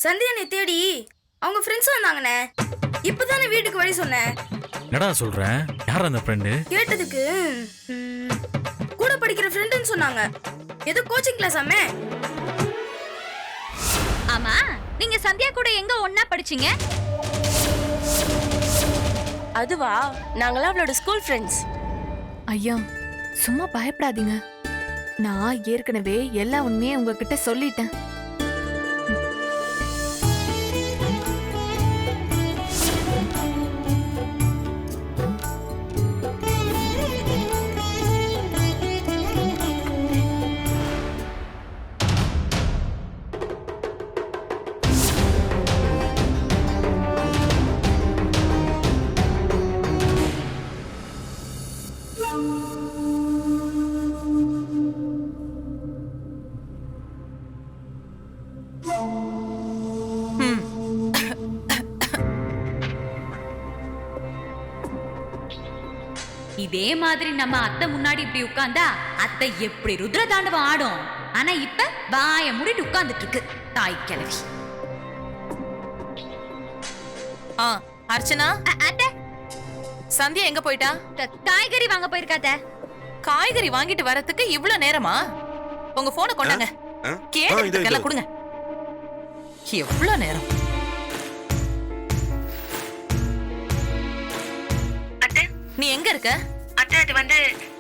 சந்தியானை தேடி அவங்க ஃப்ரெண்ட்ஸ் வந்தாங்கண்ணே. இப்பதானே வீட்டுக்கு வழி சொன்னேன். என்னடா சொல்ற? யார் அந்த ஃப்ரெண்டு? கேட்டதுக்கு கூட படிக்கிற ஃப்ரெண்டுன்னு சொன்னாங்க. ஏதோ கோச்சிங் கிளாஸ் ஆமே. ஆமா, நீங்க சந்தியா கூட எங்க ஒண்ணா படிச்சீங்க? அதுவா, நாங்களாம் அவளோட ஸ்கூல் ஃப்ரெண்ட்ஸ். ஐயா, சும்மா பயப்படாதீங்க. நான் ஏற்கனவே எல்லா உண்மையும் உங்ககிட்ட சொல்லிட்டேன். இதே மாதிரி நம்ம அத்தை முன்னாடி இப்படி உட்கார்ந்தா அத்தை எப்படி ருத்ர தாண்டவம் ஆடும். ஆனா இப்ப வாய மூடிட்டு உட்கார்ந்துட்டு இருக்கு தாய் கிழவி. அர்ச்சனா, அத்தை சந்தியா எங்க போயிட்டா? காய்கறி வாங்க போயிருக்காத. காய்கறி வாங்கிட்டு வரதுக்கு இவ்ளோ நேரமா? உங்க போனை கொண்டாங்க, கேட்டதுக்கெல்லாம் கொடுங்க. எவ்ளோ நேரம்? அத்தை, நீ எங்க இருக்க? அத்தை, அது வந்து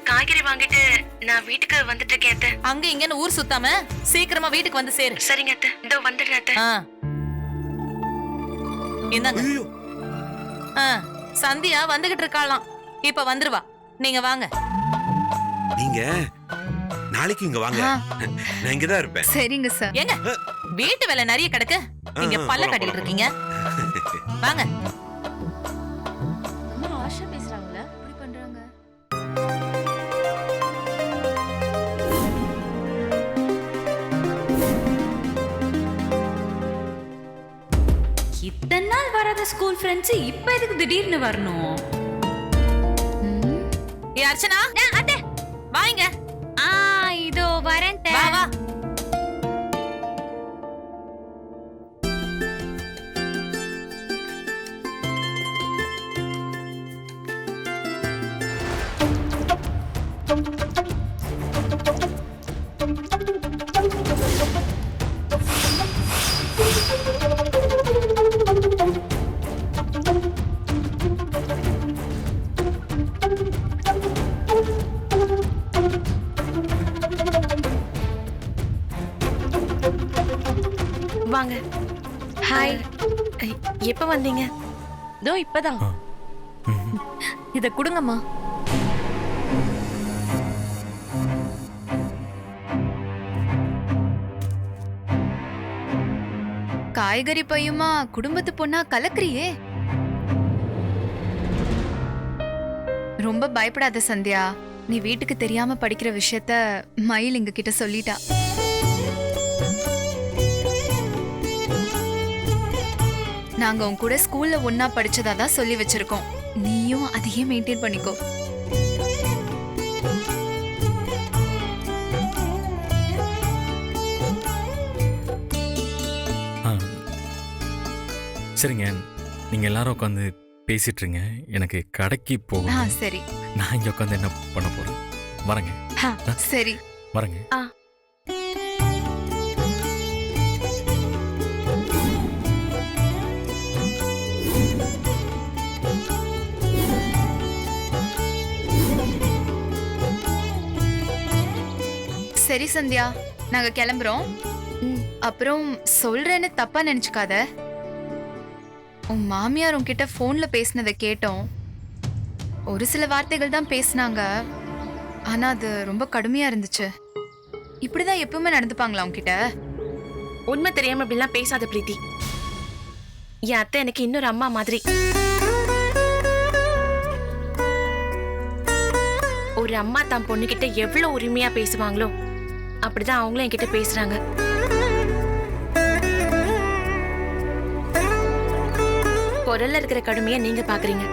காய்கறி வாங்கிட்டு நான் வீட்டுக்கு வந்துட்டு இருக்கேன் அத்தை. அங்க இங்கன்னு ஊர் சுத்தாம சீக்கிரமா வீட்டுக்கு வந்து சேரு. சரிங்க அத்தை, இதோ வந்துடுறேன் அத்தை. இந்தாங்க. சந்தியா வந்துகிட்டு இருக்காளாம், இப்ப வந்துருவா. நீங்க வாங்க. நீங்க நாளைக்கு இங்க வாங்க, நான் இங்கதான் இருப்பேன். சரிங்க சார். ஏங்க, வீட்டு வேலை நிறைய கிடக்கு, நீங்க பல்ல கட்டிட்டு இருக்கீங்க. வாங்க. ஆஷா பேசுறாங்களா? இப்படி பண்றாங்க. இத்தனை நாள் வராத ஸ்கூல் ஃப்ரெண்ட்ஸ் இப்ப எதுக்கு திடீர்னு வரணும்? ஏ அர்ச்சனா, அத்தை வாங்க. இதோ வரேன். வா வா. வாங்க. ஹாய். எப்ப வந்தீங்க? இதோ இப்பதான். இத கொடுங்கம்மா. காய்கறி பையுமா குடும்பத்து பொண்ணா கலக்குறியே. ரொம்ப பயப்படாத சந்தியா. நீ வீட்டுக்கு தெரியாம படிக்கிற விஷயத்த மயில் எங்க கிட்ட சொல்லிட்டா. நாங்க உன் கூட ஸ்கூல்ல ஒன்னா படிச்சதா தான் சொல்லி வச்சிருக்கோம். நீயும் அதையே மெயின்டைன் பண்ணிக்கோ. சரிங்க, நீங்க எல்லாரும் உட்காந்து பேசிட்டு இருங்க. எனக்கு கடைக்கு போகணும். சரி. நான் இங்க உட்காந்து என்ன பண்ண போறேன்? வரேங்க. சரி, வரேங்க. சரி சந்தியா, நாங்க கிளம்புறோம். அப்புறம் சொல்றேன்னு தப்பா நினைச்சுக்காத. உன் மாமியார் உன்கிட்ட போன்ல பேசினதை கேட்டோம். ஒரு சில வார்த்தைகள் தான் பேசினாங்க, ஆனா அது ரொம்ப கடுமையா இருந்துச்சு. இப்படிதான் எப்பவுமே நடந்துப்பாங்களா உன்கிட்ட? உண்மை தெரியாம அப்படிலாம் பேசாத பிரீத்தி. என் அத்தை எனக்கு இன்னொரு அம்மா மாதிரி. ஒரு அம்மா தான் பொண்ணுகிட்ட எவ்வளவு உரிமையா பேசுவாங்களோ அப்படிதான் அவங்களும் என்கிட்ட பேசுறாங்க. குரல்ல இருக்கிற கடுமையை நீங்க பாக்குறீங்க,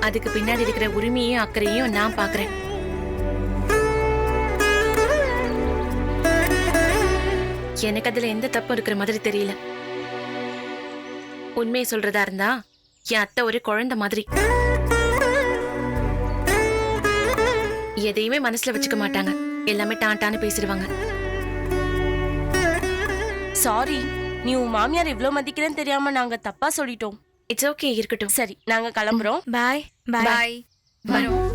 அதுக்கு பின்னாடி இருக்கிற உரிமையும் அக்கறையும் நான் பாக்குறேன். எனக்கு அதுல எந்த தப்பும் இருக்கிற மாதிரி தெரியல. உண்மையை சொல்றதா இருந்தா என் அத்தை ஒரு குழந்தை மாதிரி. எதையுமே மனசுல வச்சுக்க மாட்டாங்க. எல்லாமே டான்னு பேசிடுவாங்க. சாரி, நீ உன் மாமியார் இவ்ளோ மதிக்கிறேன்னு தெரியாம நாங்க தப்பா சொல்லிட்டோம். இட்ஸ் ஓகே, இருக்கட்டும். சரி, நாங்க கிளம்புறோம். பாய் பாய். வரோம்.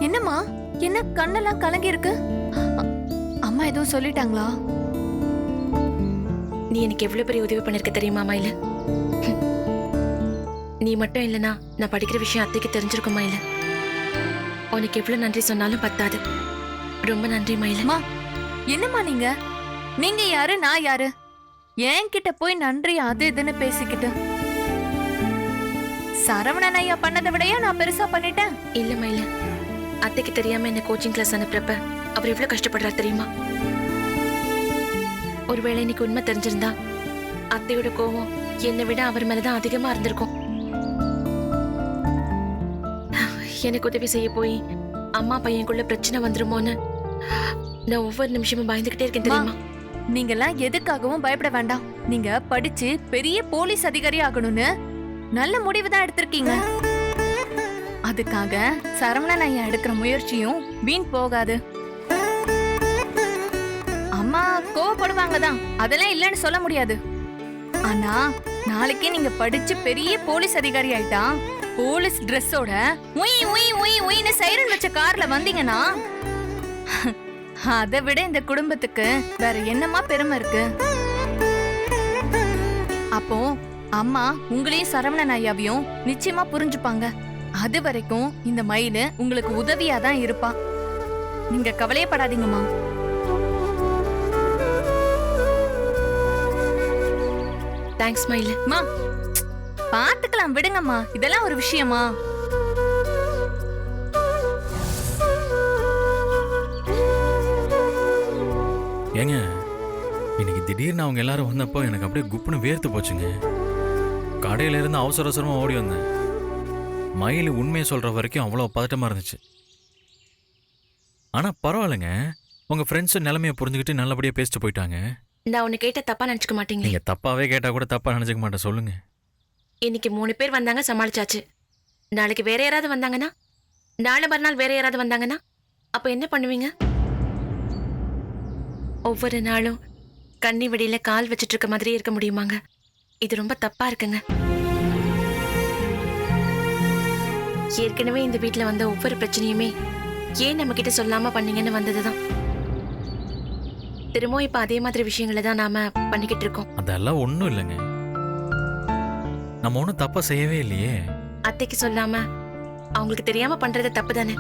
என்னம்மா, என்ன கண்ணெல்லாம் கலங்கி இருக்கு? அம்மா எதுவும் சொல்லிட்டாங்களா? நீ எனக்கு எவ்வளவு பெரிய உதவி பண்ணிருக்க தெரியுமா மயில? நீ மட்டும் இல்லனா நான் படிக்கிற விஷயம் அத்தைக்கு தெரிஞ்சிருக்குமா இல்ல? உனக்கு எவ்வளவு நன்றி சொன்னாலும் பத்தாது. ரொம்ப நன்றி மயில. அம்மா, என்னம்மா நீங்க யாரு, நான் யாரு? என்கிட்ட போய் நன்றி அது இதுன்னு பேசிக்கிட்டு சரவணன் ஐயா பண்ணதை விடையா நான் பெருசா பண்ணிட்டேன்? இல்ல மயில, அத்தைக்கு தெரியாம என்ன கோச்சிங் கிளாஸ் அனுப்புறப்ப அவர் எவ்வளவு கஷ்டப்படுறாரு தெரியுமா? ஒருவேளை இன்னைக்கு உண்மை தெரிஞ்சிருந்தா அத்தையோட கோவம் என்னை விட அவர் மேலதான் அதிகமா இருந்திருக்கும். எனக்கு உதவி செய்ய போய் அம்மா பையனுக்குள்ள பிரச்சனை வந்துருமோன்னு நான் ஒவ்வொரு நிமிஷமும் பயந்துகிட்டே இருக்கேன் தெரியுமா? நீங்கெல்லாம் எதுக்காகவும் பயப்பட வேண்டாம். நீங்க படிச்சு பெரிய போலீஸ் அதிகாரி ஆகணும்னு நல்ல முடிவு தான் எடுத்திருக்கீங்க. அதுக்காக சரவணன் ஐயா எடுக்கிற முயற்சியும் வீண் போகாது. அம்மா கோவப்படுவாங்க தான், அதெல்லாம் இல்லைன்னு சொல்ல முடியாது. ஆனா நாளைக்கே நீங்க படிச்சு பெரிய போலீஸ் அதிகாரி ஆயிட்டா போலீஸ் ட்ரெஸ்ஸோட உய் உய் உய் உயின்னு சைரன் வச்ச கார்ல வந்தீங்கன்னா அதை விட இந்த குடும்பத்துக்கு வேற என்னமா பெருமை இருக்கு? அப்போ அம்மா உங்களையும் சரவணன் ஐயாவையும் நிச்சயமா புரிஞ்சுப்பாங்க. அது வரைக்கும் இந்த மயிலு உங்களுக்கு உதவியா தான் இருப்பா. நீங்க கவலையப்படாதீங்கம்மா. தேங்க்ஸ் மயிலு. மா, பாத்துக்கலாம் விடுங்கம்மா, இதெல்லாம் ஒரு விஷயமா? ஏங்க, இன்னைக்கு திடீர்னு அவங்க எல்லாரும் வந்தப்போ எனக்கு அப்படியே குப்புன்னு வேர்த்து போச்சுங்க. கடையில இருந்து அவசர அவசரமா ஓடி வந்தேன். மயில் உண்மையை சொல்ற வரைக்கும் அவ்வளோ பதட்டமா இருந்துச்சு. ஆனா பரவாயில்லைங்க, உங்க ஃப்ரெண்ட்ஸும் நிலைமையை புரிஞ்சுக்கிட்டு நல்லபடியா பேசிட்டு போயிட்டாங்க. நான் உன்னை கேட்ட தப்பா நினைச்சுக்க மாட்டீங்க. நீங்க தப்பாவே கேட்டா கூட தப்பா நினைச்சுக்க மாட்டேன், சொல்லுங்க. இன்னைக்கு 3 பேர் வந்தாங்க, சமாளிச்சாச்சு. நாளைக்கு வேற யாராவது வந்தாங்கன்னா, நாளை மறுநாள் வேற யாராவது வந்தாங்கன்னா அப்ப என்ன பண்ணுவீங்க? ஒவ்வொரு நாளும் கண்ணி வெடியில கால் வச்சிட்டு இருக்க மாதிரி இருக்க முடியுமாங்க? இது ரொம்ப தப்பா இருக்குங்க. ஏற்கனவே இந்த வீட்டுல வந்த ஒவ்வொரு பிரச்சனையுமே ஏன் நம்ம கிட்ட சொல்லாம பண்ணீங்கன்னு வந்ததுதான். திரும்பவும் இப்ப அதே மாதிரி விஷயங்களை தான் நாம பண்ணிக்கிட்டு இருக்கோம். அதெல்லாம் ஒண்ணும் இல்லைங்க, நம்ம ஒன்றும் தப்பா செய்யவே இல்லையே. அத்தைக்கு சொல்லாம அவங்களுக்கு தெரியாம பண்றது தப்பு தானே?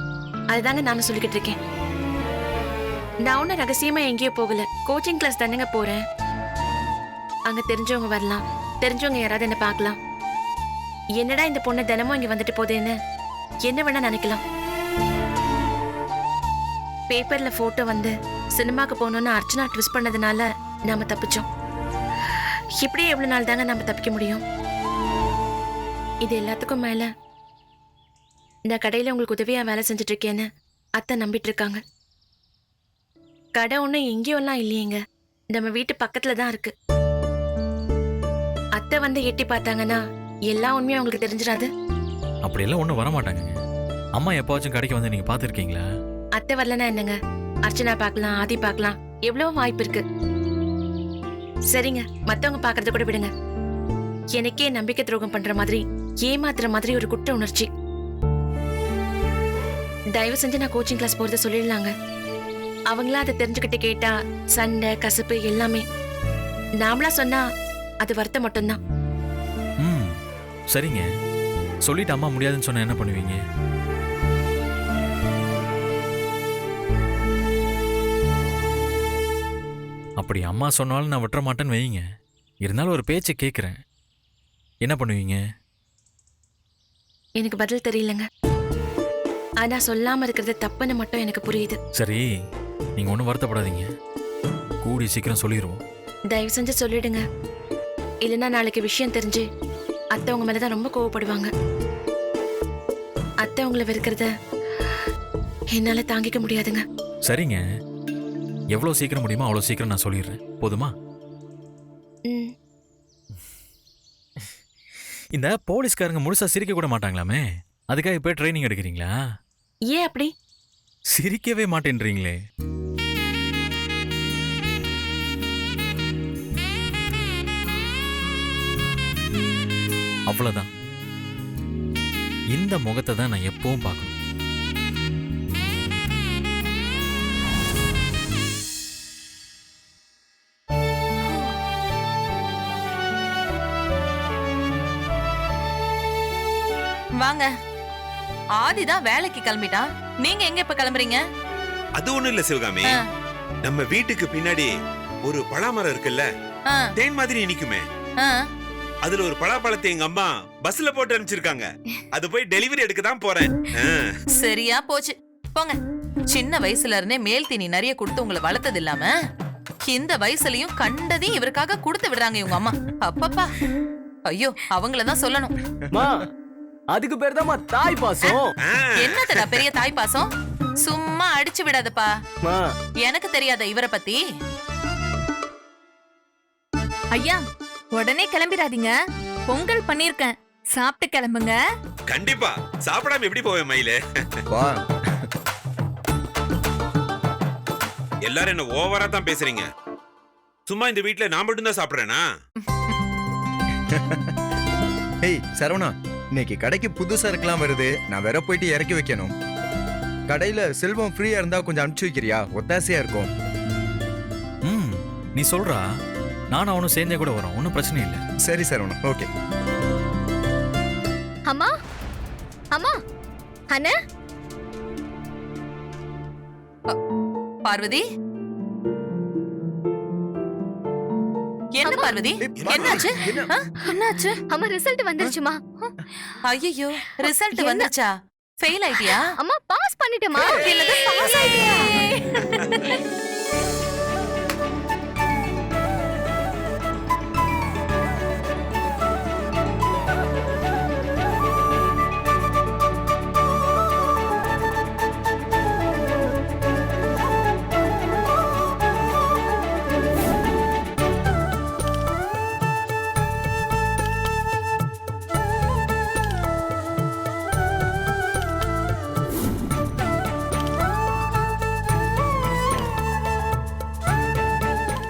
அதுதாங்க நானும் சொல்லிக்கிட்டு இருக்கேன். நான் ஒன்னும் ரகசியமா எங்கேயோ போகல, கோச்சிங் கிளாஸ் தானேங்க போறேன். அங்க தெரிஞ்சவங்க வரலாம், தெரிஞ்சவங்க யாராவது என்ன பார்க்கலாம். என்னடா இந்த பொண்ணு தினமும் இங்க வந்துட்டு போதேன்னு என்ன வேணா நினைக்கலாம். பேப்பர்ல போட்டோ வந்து சினிமாக்கு போகணும்னு அர்ச்சனா ட்விஸ்ட் பண்ணதுனால நாம தப்பிச்சோம். இப்படியே எவ்வளவு நாள் தாங்க நாம தப்பிக்க முடியும்? இது எல்லாத்துக்கும் மேல நான் கடையில உங்களுக்கு உதவியா வேலை செஞ்சுட்டு இருக்கேன்னு அத்தை நம்பிட்டு இருக்காங்க. கடை ஒன்றும் எங்கேயோலாம் இல்லையேங்க, நம்ம வீட்டு பக்கத்துல தான் இருக்கு. அத்தை வந்து எட்டி பார்த்தாங்கன்னா எல்லா உண்மையும் அவங்களுக்கு தெரிஞ்சிடாது. அப்படியெல்லாம் ஒன்றும் வரமாட்டாங்க. அம்மா எப்போவாச்சும் கடைக்கு வந்து நீங்க பார்த்துருக்கீங்களா? அத்தை வரலன்னா என்னங்க, அர்ச்சனா பார்க்கலாம், ஆதி பார்க்கலாம், எவ்வளவோ வாய்ப்பு இருக்கு. சரிங்க, மத்தவங்க பார்க்கறத கூட விடுங்க. எனக்கே நம்பிக்கை துரோகம் பண்ற மாதிரி, ஏமாத்துற மாதிரி ஒரு குற்ற உணர்ச்சி. தயவு செஞ்சு நான் கோச்சிங் கிளாஸ் போறத சொல்லிடலாங்க. அவங்களா அதை தெரிஞ்சுக்கிட்டு கேட்டா சண்டை கசப்பு எல்லாமே. நாமளா சொன்னா அது வருத்தம் மட்டும்தான். சரிங்க, சொல்லிட்டு அம்மா முடியாதுன்னு சொன்னா என்ன பண்ணுவீங்க? அப்படி அம்மா சொன்னாலும் நான் விட்டுற மாட்டேன்னு வைங்க. இருந்தாலும் ஒரு பேச்சு கேட்குறேன், என்ன பண்ணுவீங்க? எனக்கு பதில் தெரியலங்க. ஆனா சொல்லாம இருக்கிறது தப்புன்னு மட்டும் எனக்கு புரியுது. சரி, நீங்கள் ஒன்றும் வருத்தப்படாதீங்க, கூடி சீக்கிரம் சொல்லிடுவோம். தயவு செஞ்சு சொல்லிடுங்க. இல்லைன்னா நாளைக்கு விஷயம் தெரிஞ்சு அத்தை உங்க மேலதான் ரொம்ப கோவப்படுவாங்க. அத்தை உங்களை வெறுக்கிறத என்னால தாங்கிக்க முடியாதுங்க. சரிங்க, எவ்வளோ சீக்கிரம் முடியுமோ அவ்வளோ சீக்கிரம் நான் சொல்லிடுறேன். போதுமா? ம். இந்த போலீஸ்காரங்க முழுசா சிரிக்க கூட மாட்டாங்களாமே, அதுக்காக இப்போ ட்ரைனிங் எடுக்கிறீங்களா? ஏன் அப்படி? சிரிக்கவே மாட்டேன்றீங்களே. அவ்வளவுதான். இந்த முகத்தை தான் நான் எப்பவும் பார்க்கணும். வாங்க. ஆதிதான் வேலைக்கு கிளம்பிட்டான். நீங்க எங்க இப்ப கிளம்புறீங்க? அது ஒண்ணும் இல்ல சிவகாமி, ஆ. நம்ம வீட்டுக்கு பின்னாடி ஒரு பலாமரம் இருக்குல்ல, ஆ, தேன் மாதிரி நிக்குமே, ஆ. அதுல ஒரு பலாப்பழத்தை எங்க அம்மா பஸ்ல போட்டு அனுப்பிச்சிருக்காங்க. அது போய் டெலிவரி எடுக்க தான் போறேன். சரியா போச்சு. போங்க. சின்ன வயசுல இருந்தே மேல் தீனி நிறைய கொடுத்து உங்களை வளர்த்தது இல்லாம இந்த வயசுலயும் கண்டதையும் இவருக்காக கொடுத்து விடுறாங்க இவங்க அம்மா. அப்பப்பா, ஐயோ, அவங்களதான் சொல்லணும். அதுக்கு பேர் தான் தாய் பாசம். என்னதுடா பெரிய தாய் பாசம்? சும்மா அடிச்சு விடாதப்பா. எனக்கு தெரியாத இவரை பத்தி. ஐயா உடனே கிளம்பிடாதீங்க. பொங்கல் பண்ணிருக்கேன், சாப்பிட்டு கிளம்புங்க. கண்டிப்பா, சாப்பிடாம எப்படி போவேன் மயிலே? எல்லாரும் என்ன ஓவரா தான் பேசுறீங்க. சும்மா இந்த வீட்ல நான் மட்டும் தான் சாப்பிடுறேனா? ஏய் சரவணா, இன்னைக்கு கடைக்கு புது சரக்குலாம் வருது. நான் வேற போயிட்டு இறக்கி வைக்கணும். கடையில செல்வம் ஃப்ரீயா இருந்தா கொஞ்சம் அனுப்பிச்சு வைக்கிறியா? ஒத்தாசையா இருக்கும். ம், நீ சொல்றா, நானும் அவனும் சேர்ந்தே கூட வரோம், ஒன்றும் பிரச்சனை இல்லை. சரி சரவணா, ஓகே. அம்மா, அம்மா, அண்ணா. பார்வதி, என்ன பார்வதி, என்னாச்சு? என்னாச்சு? அம்மா ரிசல்ட் வந்துருச்சுமா. ஐயோ, ரிசல்ட் வந்துச்சா? ஃபெயில் ஆயிட்டியா? அம்மா பாஸ் பண்ணிட்டேமா. என்னது பாஸ் ஆயிட்டியா?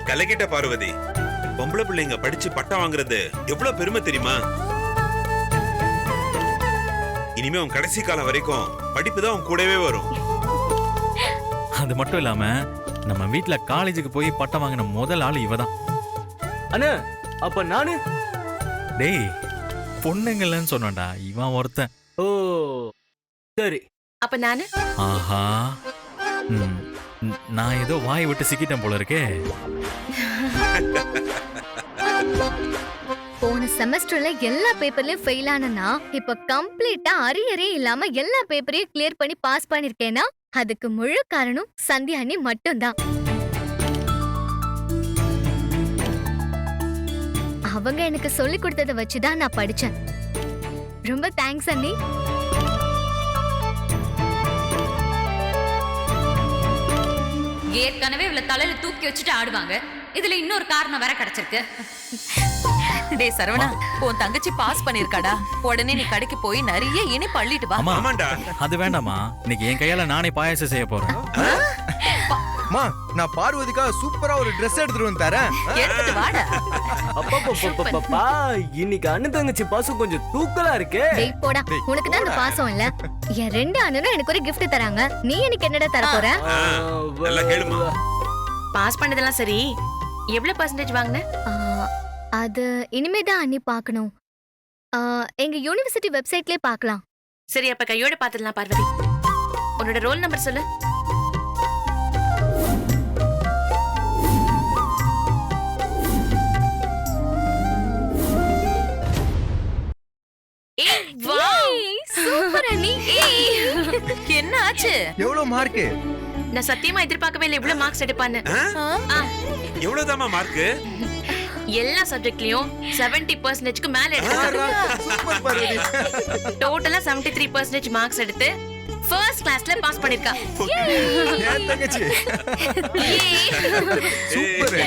கலக்கிட்ட பார்வதி, பொம்பளை பிள்ளைங்க படிச்சு பட்டம் வாங்குறது எவ்வளவு பெருமை தெரியுமா? இனிமே உன் கடைசி காலம் வரைக்கும் படிப்பு தான் உன் கூடவே வரும். அது மட்டும் இல்லாம நம்ம வீட்ல காலேஜுக்கு போய் பட்டம் வாங்கின முதல் ஆள் இவதான். அண்ணா, அப்ப நானு? டேய், பொண்ணுங்கள்னு சொன்னான்டா, இவன் ஒருத்தன். ஓ சரி. அப்ப நானு? ஆஹா, நான் ஏதோ வாய் விட்டு சிக்கிட்டேன் போல இருக்கே. போன செமஸ்டர்ல எல்லா பேப்பர்லயும் ஃபெயில் ஆனனா, இப்ப கம்ப்ளீட்டா அரியரே இல்லாம எல்லா பேப்பரையும் கிளியர் பண்ணி பாஸ் பண்ணிருக்கேனா, அதுக்கு முழு காரணம் சந்தியா அண்ணி மட்டும்தான். அவங்க எனக்கு சொல்லி கொடுத்ததை வச்சுதான் நான் படிச்சேன். ரொம்ப தேங்க்ஸ் அண்ணி. ஏற்கனவே இவள தலையில தூக்கி வச்சுட்டு ஆடுவாங்க, இதுல இன்னொரு காரணம் வேற கிடைச்சிருக்கு. டேய் சரவணா, உன் தங்கச்சி பாஸ் பண்ணிருக்காடா. உடனே நீ கடைக்கு போய் நிறைய இனிப்பு அள்ளிட்டு வா. ஆமாண்டா. அது வேண்டாமா, இன்னைக்கு என் கையால நானே பாயாசம் செய்ய போறேன். மா, நான் பார்வதிக்காக சூப்பரா ஒரு Dress எடுத்துட்டு வந்து தரேன். எடுத்துட்டு வாடா. அப்பா, இன்னைக்கு அண்ணன் தங்கச்சி பாசம் கொஞ்சம் தூக்கலா இருக்கே. டேய் போடா, உனக்கு தான் அந்த பாசம் இல்ல. என் ரெண்டு அண்ணனும் எனக்கு ஒரு gift தராங்க. நீ எனக்கு என்னடா தர போற? நல்லா கேளுமா. பாஸ் பண்ணதெல்லாம் சரி, எவ்வளவு பர்சன்டேஜ் வாங்கின? அது இனிமே தான் அண்ணி பார்க்கணும். எங்க யூனிவர்சிட்டி வெப்சைட்லயே பார்க்கலாம். சரி, அப்ப கையோட பாத்துடலாம். பார்வதி, உன்னோட ரோல் நம்பர் சொல்லு. எவ்வளவு மார்க்கு? நான் சத்தியமா எதிர்பார்க்கவே இல்லை இவ்வளவு மார்க்ஸ் எடுப்பான்னு. எவ்வளவுதாம்மா மார்க்கு? எல்லா சப்ஜெக்ட்லயும் 70%க்கு மேல எடுத்திருக்கா. சூப்பர் பார்வதி. டோட்டலா 73% மார்க்ஸ் எடுத்து ஃபர்ஸ்ட் கிளாஸ்ல பாஸ் பண்ணிருக்கா. ஏன் தங்கச்சி? சூப்பர்.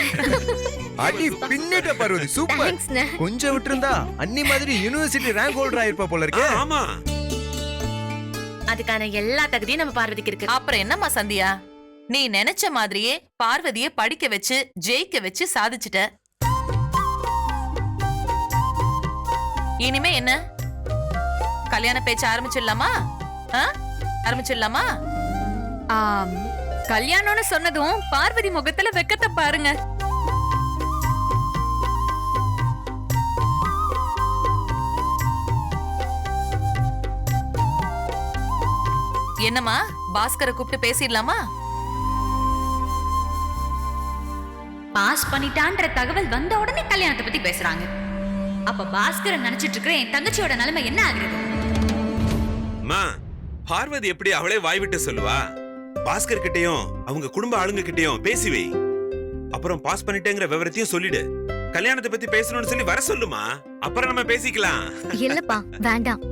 அடி பின்னிட்ட பார்வதி, சூப்பர். கொஞ்சம் விட்டுருந்தா அன்னி மாதிரி யுனிவர்சிட்டி ரேங்க் ஹோல்டர் ஆயிருப்பா போல இருக்கே. ஆமா. அதுக்கான எல்லா தகுதியும் நம்ம பார்வதிக்கு இருக்கு. அப்புறம் என்னம்மா சந்தியா, நீ நினைச்ச மாதிரியே பார்வதியை படிக்க வச்சு ஜெயிக்க வச்சு சாதிச்சிட்ட. இனிமே என்ன, கல்யாண பேச்சு ஆரம்பிச்சிடலாமா? ஆரம்பிச்சிடலாமா? கல்யாணம்னு சொன்னதும் பார்வதி முகத்துல வெக்கத்தை பாருங்க. என்னம்மா, பாஸ்கரை கூப்பிட்டு பேசிடலாமா? பாஸ் பண்ணிட்டான்ற தகவல் வந்த உடனே கல்யாணத்தை பத்தி பேசுறாங்க. அப்ப பாஸ்கரன் நினைச்சிட்டு இருக்கிற என் தங்கச்சியோட நிலைமை என்ன ஆகுறது? அம்மா, பார்வதி எப்படி அவளே வாய் விட்டு சொல்லுவா? பாஸ்கர் கிட்டயும் அவங்க குடும்ப ஆளுங்க கிட்டயும் பேசி வை. அப்புறம் பாஸ் பண்ணிட்டேங்கிற விவரத்தையும் சொல்லிடு. கல்யாணத்தை பத்தி பேசணும்னு சொல்லி வர சொல்லுமா, அப்புறம் நம்ம பேசிக்கலாம். இல்லப்பா, வேண்டாம்.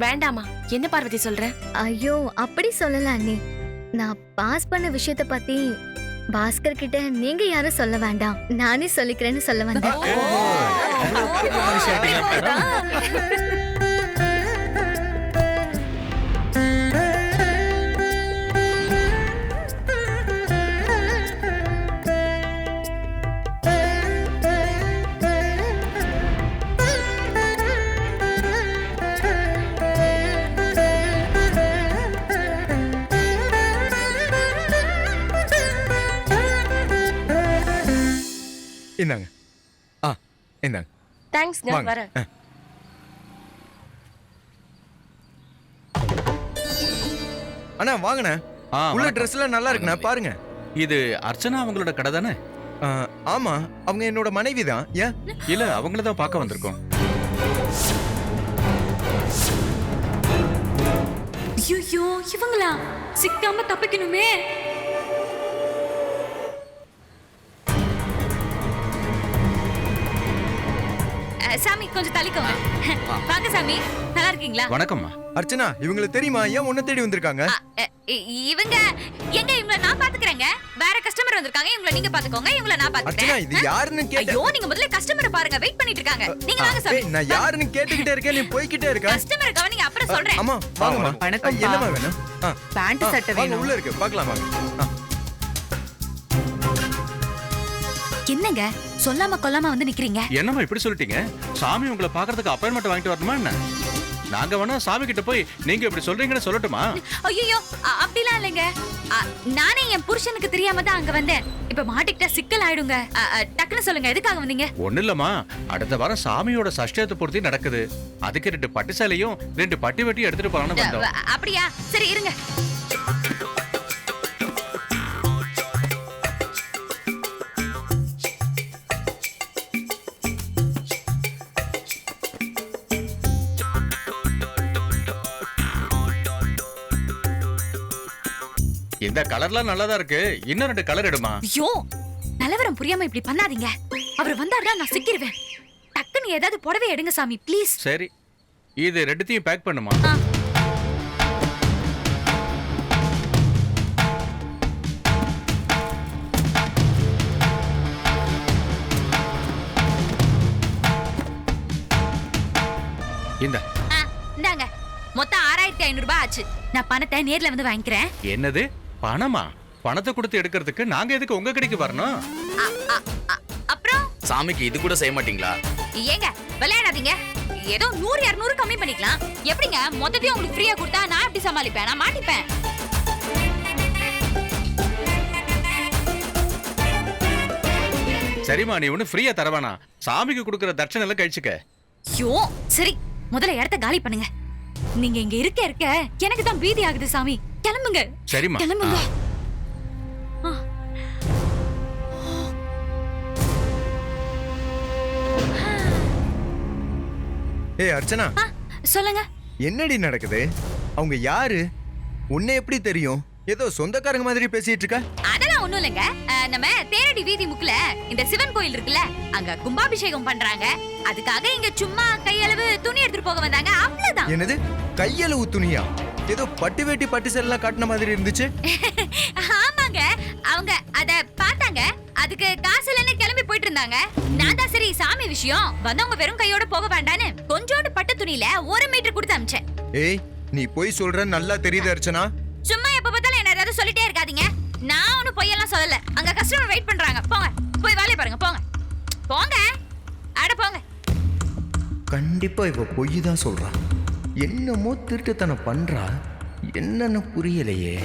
வேண்டாமா? என்ன பார்வதி சொல்ற? ஐயோ, அப்படி சொல்லல அண்ணி. நான் பாஸ் பண்ண விஷயத்தை பத்தி பாஸ்கர் கிட்ட நீங்க யாரும் சொல்ல வேண்டாம், நானே சொல்லிக்கிறேன்னு சொல்ல வந்தேன். இந்தாங்க. இந்தாங்க. தேங்க்ஸ்ங்க, வாங்க. வரேன். அண்ணா வாங்கண்ணே. உள்ள ட்ரெஸ்ல நல்லா இருக்குண்ணா, பாருங்க. இது அர்ச்சனா அவங்களோட கடை தானே? ஆமா, அவங்க என்னோட மனைவி தான். ஏன்? இல்ல, அவங்கள தான் பார்க்க வந்திருக்கோம். ஐயோ, இவங்களா? சிக்காம தப்பிக்கணுமே. சாமி, கொஞ்சம் தள்ளிக்கோங்க. வாங்க சாமி, நல்லா இருக்கீங்களா? வணக்கம்மா. அர்ச்சனா, இவங்களுக்கு தெரியுமா ஏன் உன்னை தேடி வந்திருக்காங்க? இவங்க எங்க? இவங்கள நான் பாத்துக்கறேங்க. வேற கஸ்டமர் வந்திருக்காங்க, இவங்கள நீங்க பாத்துக்கோங்க. இவங்கள நான் பாத்துக்கறேன். அர்ச்சனா, இது யாருன்னு கேட்ட. ஐயோ, நீங்க முதல்ல கஸ்டமரை பாருங்க, வெயிட் பண்ணிட்டு இருக்காங்க. நீங்க வாங்க சாமி. நான் யாருன்னு கேட்டுக்கிட்டே இருக்கேன், நீ போய்க்கிட்டே இருக்க. கஸ்டமரை கவனிங்க, அப்புறம் சொல்றேன். அம்மா வாங்கம்மா. வணக்கம். என்னம்மா வேணும்? பேண்ட் சட்டை வாங்க, வேணும். உள்ள இருக்கு, பார்க்கலாம் வாங்க. என்னங்க சொல்லாம கொல்லாம வந்து நிக்கிறீங்க? என்னம்மா இப்படி சொல்லிட்டீங்க? சாமி உங்களை பார்க்கறதுக்கு அப்பாயின்மெண்ட் வாங்கிட்டு வரணுமா என்ன? நாங்க வேணா சாமி கிட்ட போய் நீங்க இப்படி சொல்றீங்கன்னு சொல்லட்டுமா? ஐயோ, அப்படிலாம் இல்லைங்க. நானே என் புருஷனுக்கு தெரியாம தான் அங்க வந்தேன். இப்ப மாட்டிக்கிட்டா சிக்கல் ஆயிடுங்க. டக்குன்னு சொல்லுங்க, எதுக்காக வந்தீங்க? ஒண்ணு இல்லம்மா, அடுத்த வாரம் சாமியோட சஷ்டத்தை பூர்த்தி நடக்குது. அதுக்கு 2 பட்டு சேலையும் 2 பட்டு வெட்டி எடுத்துட்டு போறான்னு வந்தோம். அப்படியா? சரி இருங்க. இந்த கலர்லாம் நல்லாதான் இருக்கு. இன்னும் 2 கலர் எடுமா. ஐயோ, நிலவரம் புரியாம இப்படி பண்ணாதீங்க. அவர் வந்தாருன்னா நான் சிக்கிருவேன். டக்குன்னு ஏதாவது புடவை எடுங்க சாமி, ப்ளீஸ். சரி, இது 2த்தையும் பேக் பண்ணுமா. இந்தாங்க, மொத்தம் 6500 ரூபாய் ஆச்சு. நான் பணத்தை நேர்ல வந்து வாங்கிக்கிறேன். என்னது பணமா? பணத்தை கொடுத்து எடுக்கிறதுக்கு நாங்க எதுக்கு உங்க கடைக்கு வரணும்? அப்புறம் சாமிக்கு இது கூட செய்ய மாட்டீங்களா? ஏங்க விளையாடாதீங்க. ஏதோ 100-200 கம்மி பண்ணிக்கலாம். எப்படிங்க மொத்தத்தையும் உங்களுக்கு ஃப்ரீயா கொடுத்தா நான் எப்படி சமாளிப்பேன்? நான் மாட்டிப்பேன். சரிம்மா, நீ ஒண்ணு ஃப்ரீயா தரவானா? சாமிக்கு கொடுக்கற தட்சணை எல்லாம் கழிச்சுக்க. ஐயோ, சரி, முதல்ல இடத்த காலி பண்ணுங்க. நீங்க இங்க இருக்க எனக்கு தான் பீதி ஆகுது சாமி. கிளம்புங்க. சரிம்மா, கிளம்புங்க. ஏய் அர்ச்சனா, சொல்லுங்க. என்னடி நடக்குது? அவங்க யாரு? உன்னை எப்படி தெரியும்? ஏதோ சொந்தக்காரங்க மாதிரி பேசிட்டு இருக்க. அதெல்லாம் ஒண்ணும் இல்லைங்க. நம்ம தேரடி வீதி முக்குல இந்த சிவன் கோயில் இருக்குல்ல, அங்க கும்பாபிஷேகம் பண்றாங்க. அதுக்காக இங்க சும்மா கையளவு துணி எடுத்துட்டு போக வந்தாங்க, அவ்வளவுதான். என்னது கையளவு துணியா? ஏதோ பட்டு வேட்டி பட்டு சேலாம் காட்டின மாதிரி இருந்துச்சு. ஆமாங்க, அவங்க அத பார்த்தாங்க, அதுக்கு காசு இல்லைன்னு கிளம்பி போயிட்டு இருந்தாங்க. நான் தான் சரி சாமி விஷயம் வந்தவங்க வெறும் கையோட போக வேண்டான்னு கொஞ்சோண்டு பட்டு துணியில 1 மீட்டர் கொடுத்து அமிச்சேன். ஏய், நீ போய் சொல்ற நல்லா தெரியுது அர்ச்சனா. சும்மா எப்ப பார்த்தாலும் என்ன ஏதாவது சொல்லிட்டே இருக்காதீங்க. நான் ஒன்னும் பொய்யெல்லாம் சொல்லல. அங்க கஸ்டமர் வெயிட் பண்றாங்க. போங்க, போய் வேலையை பாருங்க. போங்க போங்க, அட போங்க. கண்டிப்பா இவ பொய் தான் சொல்றா. என்னமோ திருட்டுத்தனம் பண்றா, என்னன்னு புரியலையே.